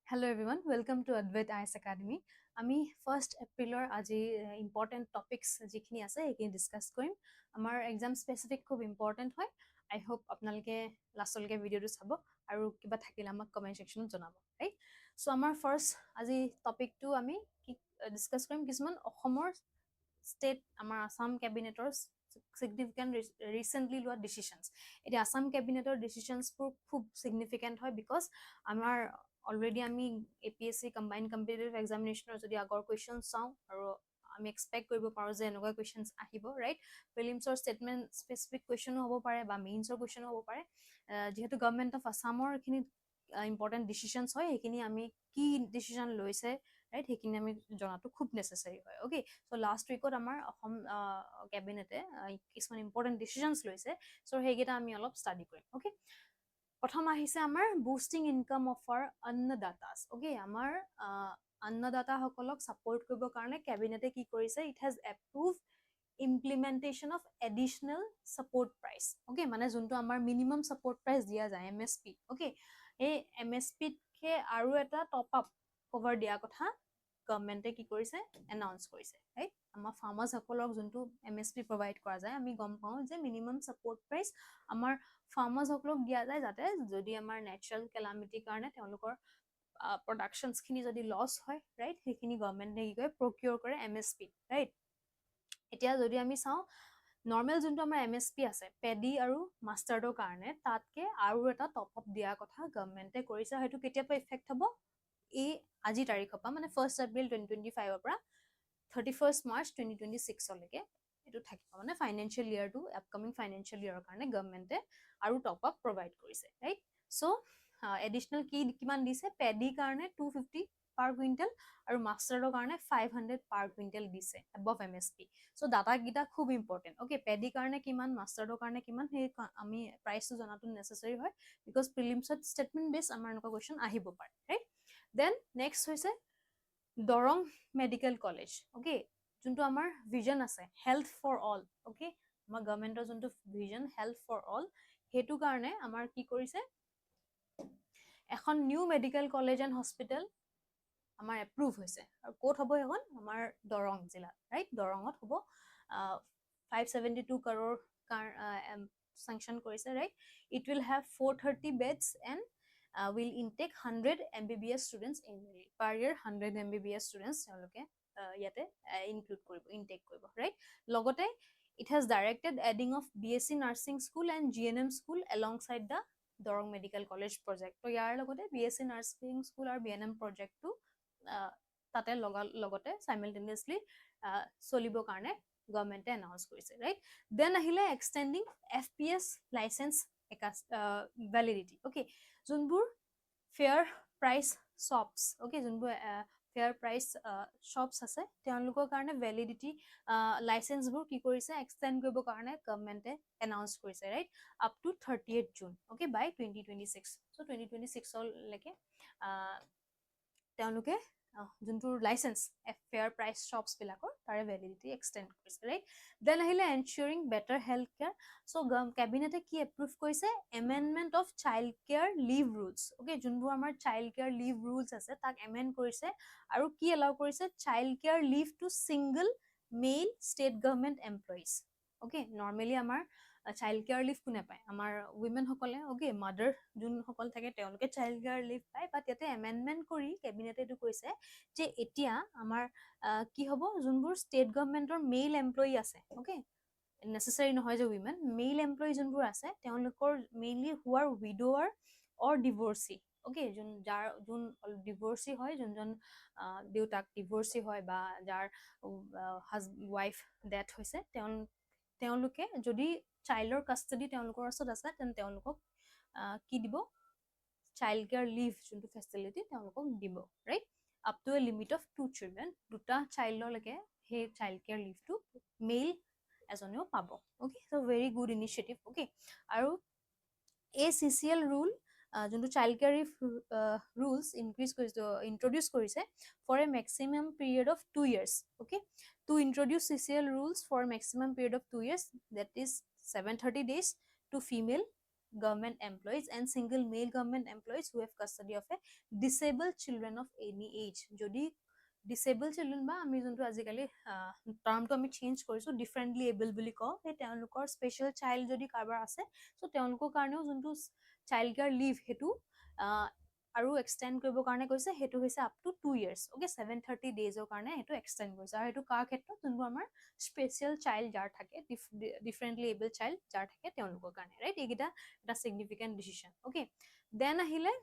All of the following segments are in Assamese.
Hello everyone, welcome to Advait IAS Academy. আমি 1st এপ্ৰিলৰ আজি ইম্পৰ্টেণ্ট টপিকস যিখিনি আছে এইখিনি ডিসকাস কৰিম। আমাৰ এক্সাম স্পেসিফিক খুব ইম্পৰ্টেণ্ট হয়। আই হোপ আপোনালোকে লাষ্টলৈকে ভিডিঅ'টো চাব আৰু কিবা থাকিলে আমাক কমেন্ট সেকশনত জনাব, ৰাইট? সো আমাৰ ফাৰ্স্ট আজি টপিকটো আমি ডিসকাস কৰিম কিছুমান অসমৰ ষ্টেট আমাৰ আসাম কেবিনেটৰ significant recently লোৱা decisions. এতিয়া আসাম কেবিনেটৰ ডিসিশনসবোৰ খুব significant হয় because আমাৰ অলৰেডি আমি APSC কম্বাইন্ড কম্পিটিটিভ এক্সামিনেশনৰ যদি আগৰ কোৱেশ্চন চাওঁ আৰু আমি এক্সপেক্ট কৰিব পাৰো যে এনেকুৱা কোৱেশ্চনস আহিব, ৰাইট? প্ৰিলিমছৰ স্টেটমেন্ট স্পেসিফিক কোৱেশ্চনো হ'ব পাৰে বা মেইনছৰ কোৱেশ্চনো হ'ব পাৰে। যেহেতু গভৰ্নমেন্ট অফ আসামৰ খিনি ইম্পৰ্টেন্ট ডিসিশনস হয়, সেইখিনি আমি কি ডিসিশন লৈছে, ৰাইট? সেইখিনি আমি জনাটো খুব নেসেসাৰী হয়। ওকে, সো লাষ্ট উইকত আমাৰ অসম কেবিনেটে কিছুমান ইম্পৰ্টেন্ট ডিসিশনস লৈছে, সো সেইকেইটা আমি অলপ ষ্টাডি কৰিম। ওকে, প্ৰথম আহিছে আমাৰ বুষ্টিং ইনকাম অফ আৰ অন্নদাতাস। ওকে, আমাৰ অন্নদাতা সকলক সাপোৰ্ট কৰিবৰ কাৰণে কেবিনেটে কি কৰিছে? It has approve implementation of additional support price. Okay, মানে যোনটো আমাৰ মিনিমাম সাপোৰ্ট প্ৰাইচ দিয়া যায় MSP। ওকে, এই MSP কে আৰু এটা টপ আপ কভাৰ দিয়া কথা গভৰ্নমেন্টে কি কৰিছে? এনাউন্স কৰিছে, ৰাইট? আমাৰ ফাৰ্মাৰ্স সকলক যোনটো MSP প্ৰভাইড কৰা যায়, আমি গম পাওঁ যে মিনিমাম সাপোৰ্ট প্ৰাইচ আমাৰ ফাৰ্মাৰ্স সকলক দিয়া যায় যাতে যদি আমাৰ নেচাৰেল কেলামিটি কাৰণে তেওঁলোকৰ প্ৰডাকশনস খিনি যদি লস হয়, ৰাইট? সেইখিনি গভৰ্নমেন্টে কি কৰে? প্ৰকিউৰ কৰে MSP, ৰাইট? এতিয়া যদি আমি চাওঁ নৰ্মেল যোনটো আমাৰ MSP আছে পেডি আৰু মাষ্টাৰ্ডৰ কাৰণে, তাতকে আৰু এটা টপ আপ দিয়া কথা গভৰ্নমেন্টে কৰিছে। হয়তো কেতিয়াবা ইফেক্ট হ'ব এই আজি তাৰিখৰ পৰা, মানে 1 এপ্ৰিল 2025 ৰ পৰা 31 মাৰ্চ 2026 লৈকে এটো থাকিব, মানে ফাইনেন্সিয়েল ইয়াৰটো আপকামিং ফাইনেন্সিয়েল ইয়াৰৰ কাৰণে গভৰ্নমেন্টে আৰু টপ আপ প্ৰভাইড কৰিছে, ৰাইট? সো এডিশনাল কিমান দিছে? পেডি কাৰণে 250 পাৰ কুইন্টাল আৰু মাষ্টাৰ্ডৰ কাৰণে 500 পাৰ কুইন্টাল দিছে above MSP। সো ডাটা গিটা খুব ইম্পৰ্টেন্ট। ওকে, পেডি কাৰণে কিমান, মাষ্টাৰ্ডৰ কাৰণে কিমান, সেই আমি প্ৰাইসটো জনাটো নেসেসাৰী হয় বিকজ প্ৰিলিমছত স্টেটমেন্ট বেস আমাৰ এনেকুৱা কোৱেশ্চন আহিব পাৰে, ৰাইট? দেন নেক্সট হৈছে দৰং মেডিকেল কলেজ। ওকে, যোনটো আমাৰ ভিজন আছে হেল্থ ফৰ অল। ওকে, আমাৰ গভৰ্নমেন্টৰ যোনটো ভিজন হেল্থ ফৰ অল, হেতু কাৰণে আমাৰ কি কৰিছে? এখন new medical college and hospital আমাৰ এপ্ৰুভ হৈছে। আৰু ক'ত হ'ব এখন? আমাৰ দৰং জিলাত, ৰাইট? দৰঙত হ'ব। 572 crore sanction কৰিছে, right? It will have 430 beds and will intake 100 MBBS students annually. Per year 100 MBBS students তেওঁলোকে ইয়াতে ইনক্লুড কৰিব, ইনটেক কৰিব, ৰাইট? লগতে it has directed adding of BSc nursing school and GNM school alongside the Darrang medical college project. তো ইয়াৰ লগতে BSc নাৰ্ছিং স্কুল আৰু BNM প্ৰজেক্টটো তাতে লগতে সাইমালটেনিয়াসলি চলিবৰ কাৰণে গভৰ্নমেন্টে এনাউন্স কৰিছে, ৰাইট? দেন আহিলে extending FPS licence validity. Okay, যোনবোৰ ফেয়াৰ প্ৰাইচ শ্বপছ, ওকে, যোনবোৰ ফেয়াৰ প্ৰাইচ শ্বপছ আছে তেওঁলোকৰ কাৰণে ভ্যালিডিটি লাইসেন্সবোৰ কি কৰিছে? এক্সটেন্ড কৰিবৰ কাৰণে গভৰ্নমেন্টে এনাউন্স কৰিছে, right? Up to 30th June, okay, by 2026। So 2026 লৈকে তেওঁলোকে যোনটো লাইসেন্স ফেয়াৰ প্ৰাইচ শ্বপছ বিলাকৰ তাৰে ভ্যালিডিটি এক্সটেন্ড কৰিছে, ৰাইট? দেন আহিলে ensuring better health care. So কেবিনেটে কি এপ্ৰুভ কৰিছে? Amendment of child care leave rules. Okay, যোনবোৰ আমাৰ চাইল্ড কেয়াৰ লিভ ৰুলছ আছে তাক এমেন্ড কৰিছে আৰু কি এলাউ কৰিছে? Child care leave to single male state government employees. Okay, normally আমাৰ চাইল্ড কেয়াৰ লিভ কোনে পায়? আমাৰ উইমেন সকলে। ওকে, মাদাৰ যোনসকল থাকে তেওঁলোকে চাইল্ড কেয়াৰ লিভ পায়। বাট ইয়াতে এমেন্ডমেন্ট কৰি কেবিনেটে এইটো কৈছে যে এতিয়া আমাৰ কি হ'ব? যোনবোৰ ষ্টেট গভৰ্নমেন্টৰ মেইল এমপ্লয়ি আছে, ওকে, নেসেসাৰী নহয় যে উইমেন, মেইল এমপ্লয়ি যোনবোৰ আছে তেওঁলোকৰ মেইনলি হু আৰ উইডোৱাৰ অৰ ডিভোৰ্সি। ওকে, যোন ডিভোৰ্সি হয়, যোনজন দেউতাক ডিভোৰ্সি হয় বা যাৰ ৱাইফ ডেথ হৈছে, তেওঁলোকে যদি চাইল্ডৰ কাষ্টডি তেওঁলোকৰ ওচৰত আছে তেন্তে তেওঁলোকক কি দিব? চাইল্ড কেয়াৰ লিভ যোনটো ফেচিলিটি তেওঁলোকক দিব, right? Up two A limit of 2 children, দুটা চাইল্ডলৈকে সেই চাইল্ড কেয়াৰ লিভটো মেইল এজনেও পাব। Okay, so very good initiative. Okay, আৰু ACCL ৰুল যোনটো child care leave rules introduce কৰিছে for a maximum period of 2 years। Okay, to introduce CCL rules for maximum period of 2 years, that is 730 days to female government employees and single male government employees who have custody of a disabled children of any age. যদি disabled children বা আমি যোনটো আজিকালি টাৰ্মটো আমি চেঞ্জ কৰিছো ডিফাৰেণ্টলি এবল বুলি কওঁ, সেই তেওঁলোকৰ স্পেচিয়েল চাইল্ড যদি কাৰোবাৰ আছে চ' তেওঁলোকৰ কাৰণেও যোনটো চাইল্ড কেয়াৰ লিভ সেইটো আৰু এক্সটেণ্ড কৰিবৰ কাৰণে কৈছে, সেইটো হৈছে আপ টু 2 years, অ'কে 730 ডেইজৰ কাৰণে সেইটো এক্সটেণ্ড কৰিছে। আৰু সেইটো কাৰ ক্ষেত্ৰত যোনবোৰ আমাৰ স্পেচিয়েল চাইল্ড যাৰ থাকে, ডিফাৰেণ্টলি এবল চাইল্ড যাৰ থাকে তেওঁলোকৰ কাৰণে, ৰাইট? এইকেইটা এটা চিগনিফিকেণ্ট ডিচিশ্যন। অ'কে, দেন আহিলে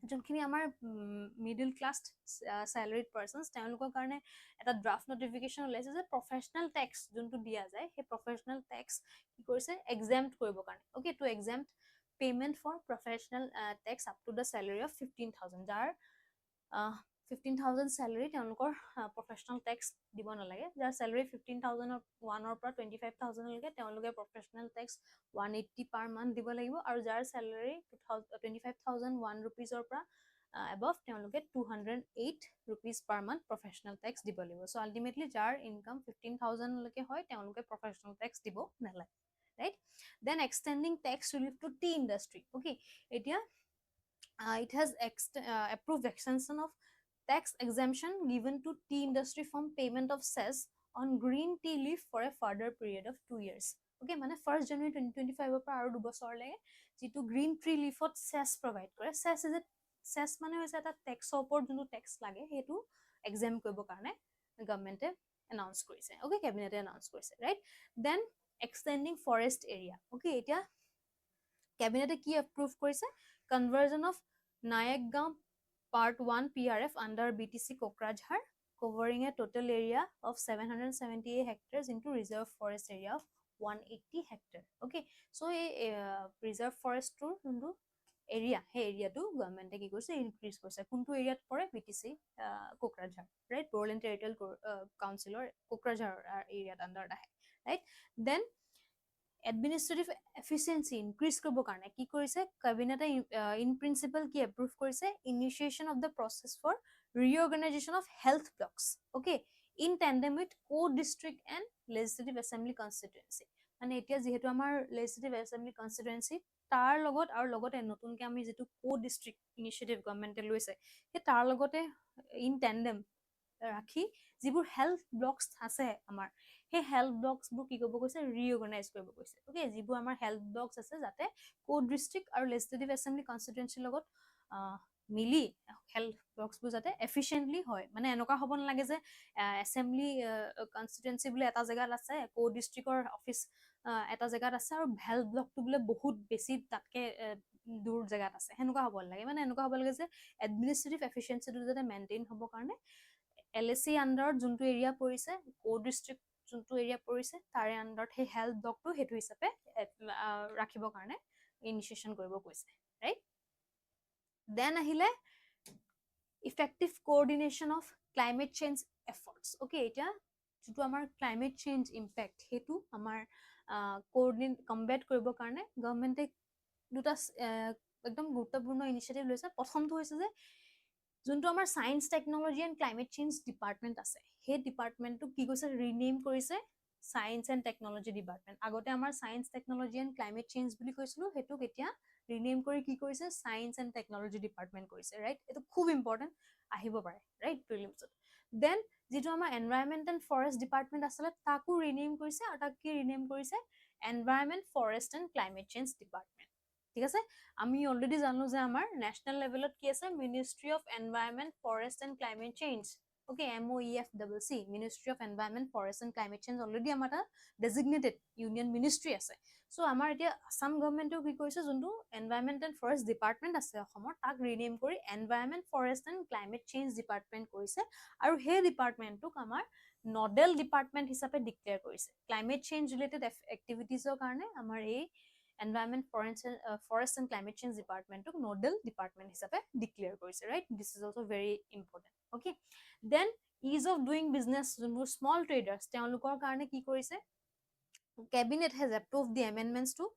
যোনখিনি আমাৰ মিডল ক্লাছ চেলাৰিড পাৰ্চনছ তেওঁলোকৰ কাৰণে এটা ড্ৰাফ্ট নটিফিকেশ্যন ওলাইছে যে প্ৰফেচনেল টেক্স যোনটো দিয়া যায় সেই প্ৰফেচনেল টেক্স কি কৰিছে এক্সাম্পট কৰিবৰ কাৰণে। Okay, to exempt payment for professional tax up to the salary of 15,000, যাৰ 15,000 চেলাৰী তেওঁলোকৰ প্ৰফেচনেল টেক্স দিব নালাগে। যাৰ চেলাৰী 15,001 পৰা 25,000লৈকে তেওঁলোকে প্ৰফেচনেল টেক্স 180 পাৰ মান্থ দিব লাগিব, আৰু যাৰ চেলাৰী 25,001 ৰুপিজৰ পৰা above তেওঁলোকে 208 rupees per month professional tax দিব লাগিব। So ultimately যাৰ income 15,000 লৈকে হয় তেওঁলোকে professional tax দিব নালাগে, right? Then extending tax relief to tea industry. Okay, এতিয়া it has approved extension of tax exemption given to tea industry from payment of cess on green tea leaf for a further period of 2 years. Okay, মানে 1st January 2025 পৰা আৰু 2 বছৰলৈকে যিটো গ্ৰীণ ট্ৰী লিফত চেছ প্ৰভাইড কৰে, চেছ ইজ এ চেছ মানে হৈছে এটা টেক্সৰ ওপৰত যোনটো টেক্স লাগে সেইটো এক্সাম কৰিবৰ কাৰণে গভৰ্ণমেণ্টে এনাউন্স কৰিছে। অ'কে, কেবিনেটে এনাউন্স কৰিছে, right? Then extending forest area. Okay, এতিয়া কেবিনেটে কি এপ্ৰুভ কৰিছে? Conversion of Nayakgaon Part 1 PRF under BTC Kokrajhar, covering a total area of 778 hectares into reserve forest area of 180 hectare. Okay, so a reserve forest to area, hey area to government কি কৰিছে ইনক্ৰিজ কৰিছে। কোনটো এৰিয়াত পৰে? BTC Kokrajhar, right? Rural and Territorial Councilor Kokrajhar এৰিয়াত আণ্ডাৰত আহে, right? Then administrative efficiency increase কৰিবৰ কাৰণে কি কৰিছে কেবিনেটে ইন প্ৰিন্সিপল কি এপ্ৰুভ কৰিছে? Initiation of the process for reorganisation of health blocks, okay, in tandem with co-district and legislative assembly constituency। মানে এতিয়া যিহেতু আমাৰ legislative assembly constituency তাৰ লগত আৰু লগতে নতুনকে আমি যিটো co-district initiative গভৰ্ণমেণ্টে লৈছে সেই তাৰ লগতে ইন টেণ্ডেম ৰাখি যিবোৰ হেল্থ ব্লকছ আছে আমাৰ সেই হেল্থ ব্লকছবোৰ কি কৰিব কৈছে? ৰিঅৰ্গেনাইজ কৰিব কৈছে। অ'কে, যিবোৰ আমাৰ হেল্থ ব্লকছ আছে যাতে co-district আৰু legislative assembly constituency লগত মিলি হেল্থ ব্লকছবোৰ যাতে এফিচিয়েণ্টলি হয়। মানে এনেকুৱা হ'ব নালাগে যে এছেম্বলি কনষ্টিটুৱেঞ্চি বোলে এটা জেগাত আছে, co-districtৰ অফিচ এটা জেগাত আছে আৰু হেল্থ ব্লকটো বোলে বহুত বেছি তাতকে দূৰ জেগাত আছে, সেনেকুৱা হ'ব নালাগে। মানে এনেকুৱা হ'ব লাগে যে এডমিনিষ্ট্ৰেটিভ এফিচিয়েঞ্চিটো যাতে মেইনটেইন হ'বৰ কাৰণে LAC আণ্ডাৰত যোনটো এৰিয়া পৰিছে, co-district যোনটো এৰিয়া পৰিছে তাৰে আণ্ডাৰত সেই হেল্থ ব্লকটো সেইটো হিচাপে ৰাখিবৰ কাৰণে ইনিচিয়েশ্যন কৰিব কৈছে, ৰাইট? দেন আহিলে effective coordination of climate change efforts. Okay, এতিয়া যিটো আমাৰ ক্লাইমেট চেঞ্জ ইম্পেক্ট সেইটো আমাৰ কম্বেট কৰিবৰ কাৰণে গভৰ্ণমেণ্টে দুটা একদম গুৰুত্বপূৰ্ণ ইনিচিয়েটিভ লৈছে। প্ৰথমটো হৈছে যে যোনটো আমাৰ science technology and climate change department আছে সেই ডিপাৰ্টমেণ্টটোক কি কৈছে? ৰিনেম কৰিছে ছায়েন্স এণ্ড টেকনলজি ডিপাৰ্টমেণ্ট। আগতে আমাৰ science technology and climate change বুলি কৈছিলোঁ, সেইটোক এতিয়া ৰিনেম কৰি কি কৰিছে? ছায়েন্স এণ্ড টেকনলজি ডিপাৰ্টমেণ্ট কৰিছে, ৰাইট? এইটো খুব ইম্পৰ্টেণ্ট, আহিব পাৰে, ৰাইট, প্ৰিলিমছত। দেন যিটো আমাৰ এনভাইৰনমেণ্ট এণ্ড ফৰেষ্ট ডিপাৰ্টমেণ্ট আছিলে তাকো ৰিনেম কৰিছে, আৰু তাক কি ৰিনেম কৰিছে? Environment forest and climate change department. ঠিক আছে, আমি অলৰেডি জানো যে আমাৰ নেশ্যনেল লেভেলত কি আছে? Ministry of environment forest and climate change. Okay, MOEFCC, ministry of environment forest and climate change already আমাৰ এটা ডেজিগনেটেড ইউনিয়ন মিনিষ্ট্ৰি আছে। চ' আমাৰ এতিয়া আছাম গভৰ্ণমেণ্টেও কি কৰিছে? যোনটো এনভাইৰনমেণ্ট এণ্ড ফৰেষ্ট ডিপাৰ্টমেণ্ট আছে অসমৰ তাক ৰিনেম কৰি environment forest and climate change department কৰিছে, আৰু সেই ডিপাৰ্টমেণ্টটোক আমাৰ নডেল ডিপাৰ্টমেণ্ট হিচাপে ডিক্লেয়াৰ কৰিছে। ক্লাইমেট চেঞ্জ ৰিলেটেড এক্টিভিটিজৰ কাৰণে আমাৰ এই environment forest and climate change ডিপাৰ্টমেণ্টটোক নডেল ডিপাৰ্টমেণ্ট হিচাপে ডিক্লেয়াৰ কৰিছে, right? This is also' very important. Okay, then ease of doing business যোনবোৰ স্মল ট্ৰেডাৰ্ছ তেওঁলোকৰ কাৰণে কি কৰিছে? Cabinet has approved the amendments to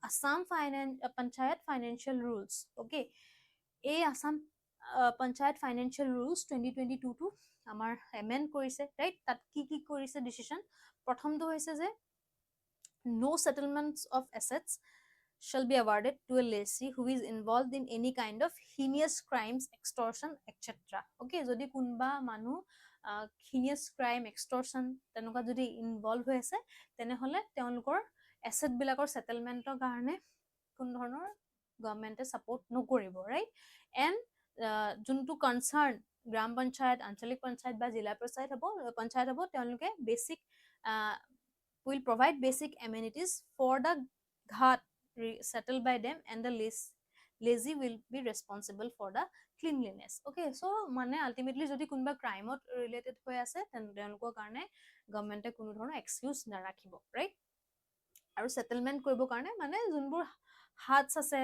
Assam Panchayat Financial Rules. Okay, এই আসাম পঞ্চায়ত ফাইনেন্সিয়েল ৰুলছ 2022 টো আমাৰ এমেণ্ড কৰিছে, ৰাইট? তাত কি কি কৰিছে ডিচিশ্যন? প্ৰথমটো হৈছে যে no settlements of assets shall be awarded to a lessee who is involved in any kind of heinous crimes, extortion, etc. Okay, যদি কোনবা মানুহ heinous crime, extortion তেনেকুৱা যদি ইনভলভ হৈ আছে তেনেহলে তেওঁলোকৰ এছেট বিলাকৰ সেটেলমেন্টৰ কাৰণে কোন ধৰণৰ গভৰ্নমেন্টে সাপোৰ্ট নকৰিব, ৰাইট? এণ্ড যোনটো কনচাৰ্ন গ্ৰাম পঞ্চায়ত, আঞ্চলিক পঞ্চায়ত বা জিলা পঞ্চায়ত হ'ব তেওঁলোকে basic will provide basic amenities for the ghat settled by them, and the lazy will be responsible for the cleanliness. Okay, so মানে ultimately যদি কোনবা ক্ৰাইমত ৰিলেটেড হৈ আছে তেওঁলোকৰ কাৰণে গভৰ্নমেন্টে কোনো ধৰণৰ এক্সকিউজ নাৰাখিব, ৰাইট? আৰু সেটেলমেন্ট কৰিবৰ কাৰণে মানে যোনবোৰ হাটস আছে,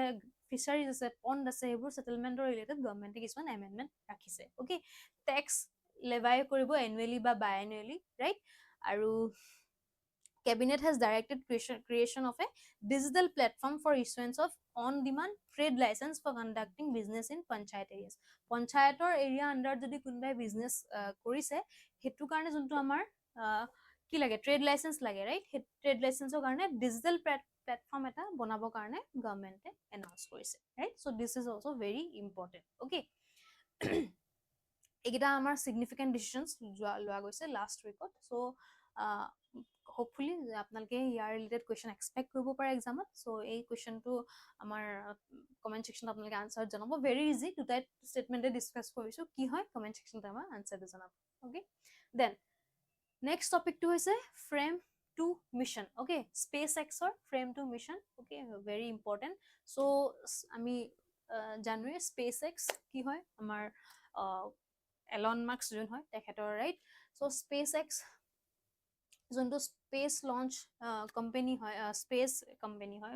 ফিচাৰিজ আছে, পণ্ড আছে, সেইবোৰ সেটেলমেন্টৰ ৰিলেটেড গভৰ্নমেন্টে কিছুমান এমেন্ডমেন্ট ৰাখিছে। ওকে, টেক্স লেভাই কৰিব এনুৱেলি বা বাই-এনুৱেলি, ৰাইট? আৰু Cabinet has directed creation of a digital platform for issuance of on-demand trade license for conducting business in panchayat areas. Panchayator area under jodi kunbai business korise, hetu karone juntu amar ki lage trade license lage, right? Trade license or karone digital platform eta bonabo karone government announce korise, right? So this is also very important. Okay. Egita amar significant decisions loa goise last weekot. So hopefully আপোনালোকে ইয়াৰ ৰিলেটেড কোৱেশ্চন এক্সপেক্ট কৰিব পাৰে এক্সামত। সো এই কোৱেশ্চনটো আমাৰ কমেন্ট সেকশনত আপোনালোকে আনসাৰ জনাব। ভেৰি ইজি, দুটা ষ্টেটমেন্টে ডিসকাস কৰিছো, কি হয় কমেন্ট সেকশনত আমাৰ আনসাৰটো জনাব। ওকে, দেন নেক্সট টপিকটো হৈছে Fram two mission. Okay, space এক্সৰ Fram two mission. Okay, very important. So আমি জানুৱাৰী স্পেস এক্স কি হয় আমাৰ এলন মাস্ক যোন হয় তেখেতৰ, ৰাইট? সো স্পেস এক্স যোনটো স্পেস লঞ্চ কোম্পানী হয়, স্পেস কোম্পানী হয়,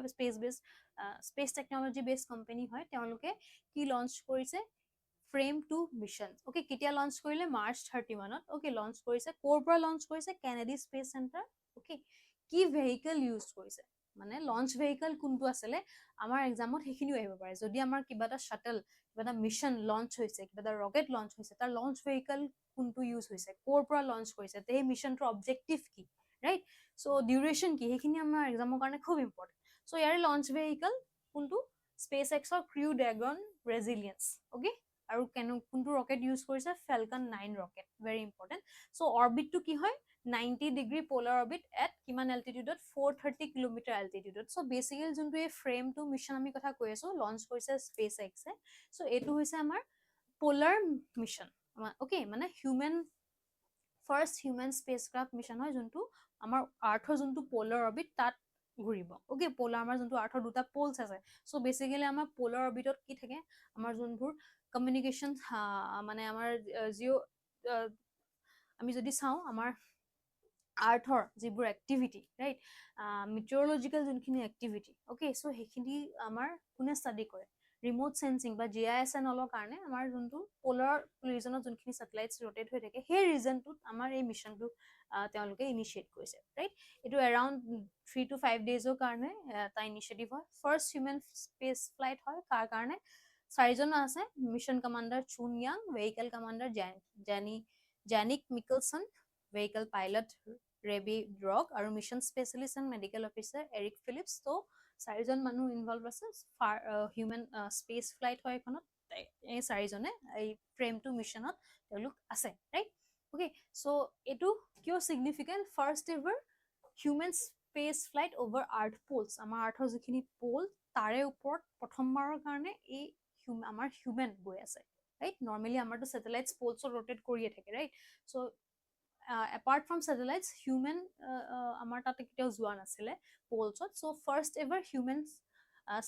স্পেস টেকনলজি বেস কোম্পানী হয়, তেওঁলোকে কি লঞ্চ কৰিছে? Frame two mission. ওকে, কেতিয়া লঞ্চ কৰিলে? মাৰ্চ 31ত। ওকে, লঞ্চ কৰিছে ক'ৰ পৰা লঞ্চ কৰিছে? Kennedy space centre. ওকে, কি ভেহিকল ইউজ কৰিছে মানে লঞ্চ ভেহিকল কোনটো আছিলে? আমাৰ এক্সামত সেইখিনিও আহিব পাৰে। যদি আমাৰ কিবা এটা শাটল, কিবা এটা মিশন লঞ্চ হৈছে, কিবা এটা ৰকেট লঞ্চ হৈছে, তাৰ লঞ্চ ভেহিকল কোনটো ইউজ হৈছে, ক'ৰ পৰা লঞ্চ কৰিছে, তে এই মিশনটোৰ অবজেক্টিভ কি, ৰাইট? সো ডিউৰেশ্যন কি, সেইখিনি আমাৰ এক্সামৰ কাৰণে খুব ইম্পৰ্টেণ্ট। সো ইয়াৰ লঞ্চ ভেহিকল কোনটো? স্পেস এক্সৰ ক্ৰিউ ড্ৰেগন ৰেজিলিয়েন্স। ওকে, আৰু কোনটো ৰকেট ইউজ কৰিছে? Falcon 9 rocket, very important. So অৰবিটটো কি হয়? 90 ডিগ্ৰী পোলাৰ অৰবিট এট কিমান এল্টিটিউডত? 430 কিলোমিটাৰ এল্টিটিউডত। সো বেসিক্যালি যোনটো এই ফ্ৰেম টু মিশন আমি কথা কৈ আছো, লঞ্চ কৰিছে স্পেস এক্সে। সো এইটো হৈছে আমাৰ পোলাৰ মিশন। ওকে, মানে ফাৰ্ষ্ট হিউমেন স্পেচক্ৰাফ্ট মিশন হয়, যোনটো আমাৰ আৰ্থৰ যোনটো পোলাৰ অৰবিট তাত ঘূৰিব। ওকে, পোলাৰ আমাৰ যোনটো আৰ্থৰ দুটা পোলছ আছে। সো বেসিক্যালি আমাৰ পোলাৰ অৰবিটত কি থাকে? আমাৰ যোনবোৰ কমিউনিকেশ্যন মানে আমাৰ আমি যদি চাওঁ আমাৰ আৰ্থৰ যিবোৰ এক্টিভিটি, ৰাইট? মিটিঅৰলজিকেল যোনখিনি এক্টিভিটি, ওকে, সো সেইখিনি আমাৰ কোনে ষ্টাডি কৰে? ৰিমোট সেন্সিং বা GISN অলপ কাৰণে আমাৰ যোনটো পোলাৰ ৰিজনত যোনখিনি স্যাটেলাইটস ৰোটেট হৈ থাকে, সেই ৰিজনটোত আমাৰ এই মিশনটো তেওঁলোকে ইনিশিয়েট কৰিছে, ৰাইট? এইটো এৰাউণ্ড 3 to 5 ডেজৰ কাৰণে এটা ইনিচিয়েটিভ হয়। ফাৰ্ষ্ট হিউমেন স্পেচ ফ্লাইট হয়, কাৰ কাৰণে? 4জন আছে, mission commander Chun Yang, vehicle commander Jannicke Mikkelsen, vehicle pilot Rabea ড্ৰগ, আৰু mission specialist and medical officer Eric Philips. তো 4জন মানুহ ইনভলভ আছে। হিউমেন স্পেচ ফ্লাইট হয় এখনত, এই 4জনে এই ফ্ৰেম টু মিশনত তেওঁলোক আছে, ৰাইট? ওকে, সো এইটো কিয় significant? First ever human space flight over earth poles, আমাৰ আৰ্থৰ যিখিনি পোল তাৰে ওপৰত প্ৰথমবাৰৰ কাৰণে এই আমাৰ হিউমেন গৈ আছে, ৰাইট? নৰ্মেলি আমাৰতো স্যাটেলাইটস পোলছত ৰোটেট কৰিয়ে থাকে, right? So apart from satellites, human আমাৰ তাতে কেতিয়াও যোৱা নাছিলে পোলছত। So first ever human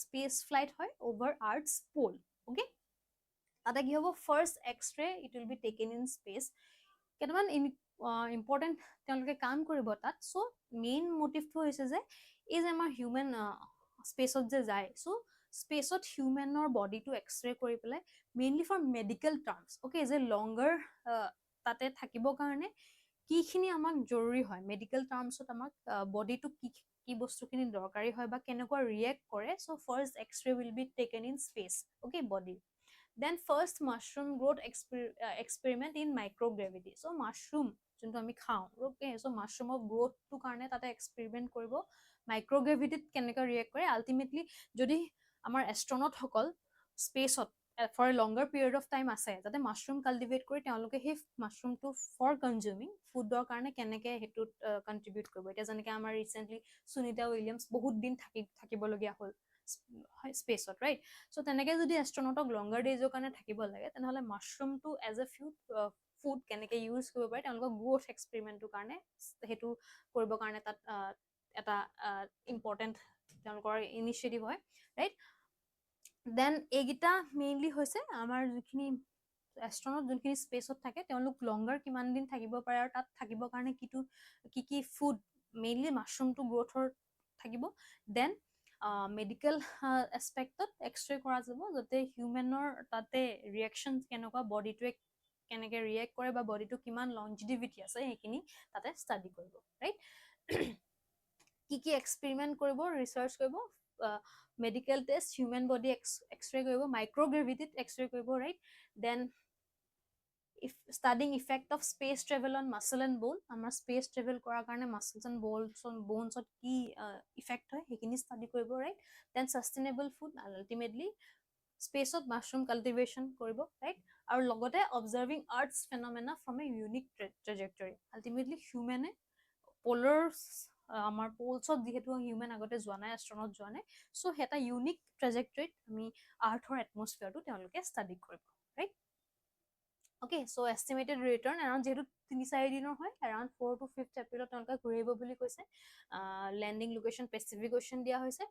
space flight হয় অভাৰ আৰ্থছ পোল। ওকে, তাতে কি হ'ব? First X-ray it will be taken in space. কেইটামান ইম্পৰ্টেণ্ট তেওঁলোকে কাম কৰিব তাত। সো মেইন মটিভটো হৈছে যে এই যে আমাৰ হিউমেন স্পেচত যে যায়, সো স্পেচত হিউমেনৰ বডিটো এক্সৰে কৰি পেলাই mainly for medical terms, okay, যে লংগাৰ তাতে থাকিবৰ কাৰণে কিখিনি আমাক জৰুৰী হয়, মেডিকেল টাৰ্মছত আমাক বডিটো কি বস্তুখিনি দৰকাৰী হয় বা কেনেকুৱা ৰিয়েক্ট কৰে। So first X-ray will be taken in space, okay, body. Then first mushroom growth experiment in microgravity. So mushroom যোনটো আমি খাওঁ, ওকে, সো মাছৰুমৰ গ্ৰোথটোৰ কাৰণে তাতে এক্সপেৰিমেণ্ট কৰিব মাইক্ৰগ্ৰেভিটিত কেনেকৈ ৰিয়েক্ট কৰে আল্টিমেটলি যদি আমাৰ এষ্ট্ৰনটসকল স্পেচত for a longer period of time আছে যাতে মাছৰুম কাল্টিভেট কৰি তেওঁলোকে সেই মাছৰুমটো ফৰ কনজিউমিং ফুডৰ কাৰণে কেনেকৈ সেইটোত কণ্ট্ৰিবিউট কৰিব এতিয়া যেনেকৈ আমাৰ ৰিচেণ্টলি সুনিতা উইলিয়ামছ বহুত দিন থাকিবলগীয়া হ'ল স্পেচত ৰাইট চ' তেনেকৈ যদি এষ্ট্ৰনটক লংগাৰ ডেইজৰ কাৰণে থাকিব লাগে তেনেহ'লে মাছৰুমটো এজ এ ফুড কেনেকৈ ইউজ কৰিব পাৰে তেওঁলোকৰ গ্ৰ'থ এক্সপেৰিমেণ্টটোৰ কাৰণে সেইটো কৰিবৰ কাৰণে তাত এটা ইম্পৰ্টেণ্ট তেওঁলোকৰ ইনিচিয়েটিভ হয় ৰাইট দেন এইকেইটা মেইনলি হৈছে আমাৰ যিখিনি এষ্ট্ৰনট যোনখিনি স্পেচত থাকে তেওঁলোক লংগাৰ কিমান দিন থাকিব পাৰে আৰু তাত থাকিবৰ কাৰণে কি ফুড মেইনলি মাছৰুমটো গ্ৰ'থৰ থাকিব দেন মেডিকেল এছপেক্টত এক্সৰে কৰা যাব যাতে হিউমেনৰ তাতে ৰিয়েকশ্যন কেনেকুৱা বডিটোৱে কেনেকৈ ৰিয়েক্ট কৰে বা বডিটো কিমান লংজিটিভিটি আছে সেইখিনি তাতে ষ্টাডি কৰিব ৰাইট কি এক্সপেৰিমেণ্ট কৰিব ৰিচাৰ্চ কৰিব medical test human body X-ray কৰিব মাইক্ৰগ্ৰেভিটিত এক্সৰে কৰিব right then studying effect of space travel on muscle and bone আমাৰ স্পেচ ট্ৰেভেল কৰাৰ কাৰণে মাছলছ এণ্ড বোনছত কি ইফেক্ট হয় সেইখিনি ষ্টাডি কৰিব right then sustainable food ultimately স্পেচত মাছৰুম কাল্টিভেশ্যন কৰিব ৰাইট আৰু লগতে observing earth's phenomena from a unique trajectory ultimately হিউমেনে পলাৰ আমাৰ পোলছত যিহেতু হিউমেন আগতে যোৱা নাই এষ্ট্ৰনট যোৱা নাই চ' এটা ইউনিক ট্ৰেজেক্টৰীত আমি আৰ্থৰ এটমস্ফিয়াৰটো তেওঁলোকে ষ্টাডি কৰিব right okay so' estimated return around যিহেতু 3-4 দিনৰ হয় এৰাউণ্ড 4 to 5 এপ্ৰিলত তেওঁলোকে ঘূৰি আহিব বুলি কৈছে লেণ্ডিং লোকেশ্যন স্পেচিফিকেশ্যন দিয়া হৈছে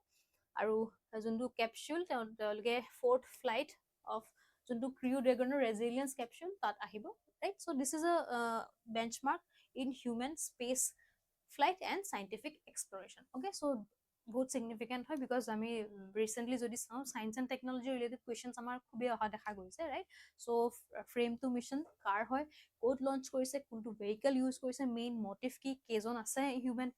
আৰু যোনটো কেপচুল তেওঁলোকে 4th ফ্লাইট অফ যোনটো ক্ৰিউ ড্ৰেগনৰ ৰেজিলিয়েঞ্চ কেপচুল তাত আহিব right so' this is a benchmark in human space flight and scientific exploration okay so' বহুত ছিগনিফিকেণ্ট হয় বিকজ আমি ৰিচেণ্টলি যদি চাওঁ science and technology related questions আমাৰ খুবেই অহা দেখা গৈছে right so' Fram two mission কাৰ হয় ক'ত লঞ্চ কৰিছে কোনটো ভেহিকেল ইউজ কৰিছে মেইন মটিভ কি কেইজন আছে হিউমেন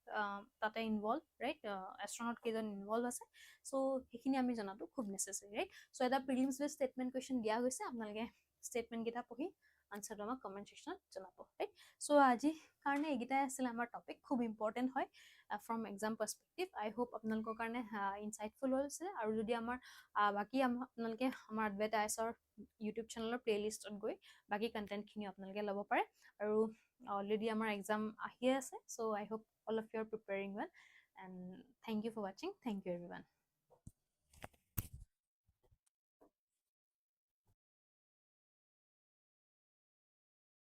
তাতে ইনভলভ ৰাইট এষ্ট্ৰনট কেইজন ইনভলভ আছে চ' সেইখিনি আমি জনাটো খুব নেচেচাৰী ৰাইট চ' এটা প্ৰিলিমছ বেছ ষ্টেটমেণ্ট কুৱেশ্যন দিয়া হৈছে আপোনালোকে ষ্টেটমেণ্টকেইটা পঢ়ি আনচাৰটো আমাক কমেণ্ট ছেকশ্যনত জনাব ৰাইট চ' আজি কাৰণে এইকেইটাই আছিলে আমাৰ টপিক খুব ইম্পৰ্টেণ্ট হয় from exam perspective I hope আপোনালোকৰ কাৰণে ইনচাইটফুল হৈছে আৰু যদি আমাৰ বাকী আপোনালোকে আমাৰ এডভাইট আইএছৰ ইউটিউব চেনেলৰ প্লেলিষ্টত গৈ বাকী কণ্টেণ্টখিনি আপোনালোকে ল'ব পাৰে আৰু অলৰেডি আমাৰ এক্সাম আহিয়ে আছে so' I hope all of you are preparing well and thank you for ৱাচিং থেংক ইউ এভৰিৱান